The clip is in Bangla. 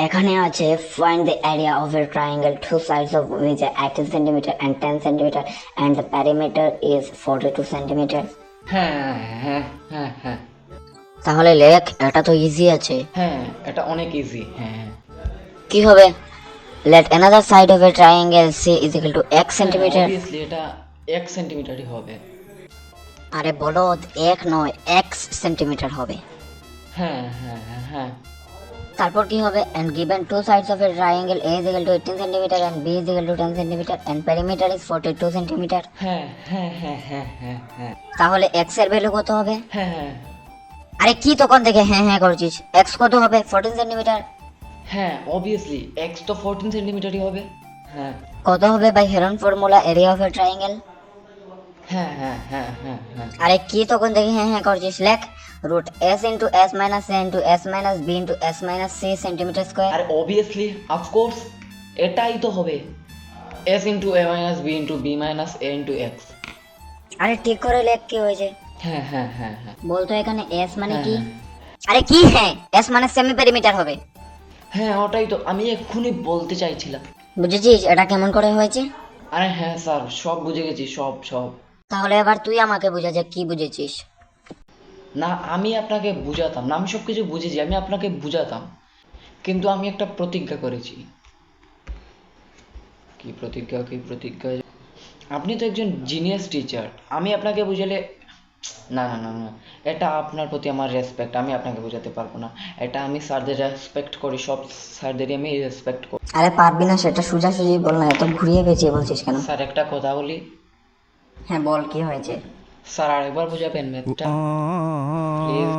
এখানে আছে find the area of a triangle two sides of which are 18 centimeter and 10 centimeter and the perimeter is 42 centimeter. হ্যাঁ হ্যাঁ হ্যাঁ হ্যাঁ তাহলে লেখ, এটা তো ইজি আছে। হ্যাঁ, এটা অনেক ইজি। হ্যাঁ কি হবে? let another side of a triangle c is equal to x centimeter. Obviously এটা 1 সেন্টিমিটারই হবে। আরে বলো, এক নয় x সেন্টিমিটার হবে। হ্যাঁ হ্যাঁ হ্যাঁ হ্যাঁ তারপর কি হবে? and given two sides of a triangle a is equal to 18 centimeter and b is equal to 10 centimeter and perimeter is 42 centimeter. হ্যাঁ হ্যাঁ হ্যাঁ হ্যাঁ হ্যাঁ হ্যাঁ তাহলে x এর ভ্যালু কত হবে? হ্যাঁ হ্যাঁ আরে কি তখন থেকে হ্যাঁ হ্যাঁ করছিস? x কত হবে? 14 সেন্টিমিটার। হ্যাঁ অবভিয়াসলি এক্স তো 14 সেন্টিমিটারই হবে। হ্যাঁ কত হবে by Heron formula area of a triangle? হ্যাঁ হ্যাঁ হ্যাঁ হ্যাঁ হ্যাঁ আরে কি তখন থেকে হ্যাঁ হ্যাঁ করছিস? লেখ root s into s minus a into s minus b into s minus c centimetre square. আর অবভিয়াসলি অফকোর্স এটাই তো হবে, S into A minus B into B minus A into X. আরে ঠিক করে লেখ, কি হয়েছে হ্যাঁ হ্যাঁ হ্যাঁ হ্যাঁ বলতো এখানে s মানে হ্যাঁ, কি? হ্যাঁ। আরে কি হ্যাঁ, s মানে সেমি পেরিমিটার হবে। হ্যাঁ ওটাই তো আমি এক্ষুনি বলতে চাইছিলাম। বুঝেছিস এটা কেমন করে হয়েছে? আরে হ্যাঁ স্যার, সব বুঝে গেছি, সব সব। তাহলে এবার তুই আমাকে বুঝা যে কি বুঝেছিস। না আমি আপনাকে বুঝাতাম না, আমি সব কিছু বুঝেছি, আমি আপনাকে বুঝাতাম, কিন্তু আমি একটা প্রতিজ্ঞা করেছি। কি প্রতিজ্ঞা, কি প্রতিজ্ঞা? আপনি তো একজন জিনিয়াস টিচার, আমি আপনাকে বুঝালে না না না না, এটা আপনার প্রতি আমার রেসপেক্ট, আমি আপনাকে বোঝাতে পারবো না। এটা আমি স্যারদের রেসপেক্ট করি, সব স্যারদেরই আমি রেসপেক্ট করি। আরে পারবি না সেটা সোজাসুজি বল না, এত ঘুরিয়ে পেঁচিয়ে বলছিস কেন? স্যার একটা কথা বলি। হ্যাঁ বল, কি হয়েছে? স্যার আরেকবার বোঝাবেন ম্যাথটা প্লিজ?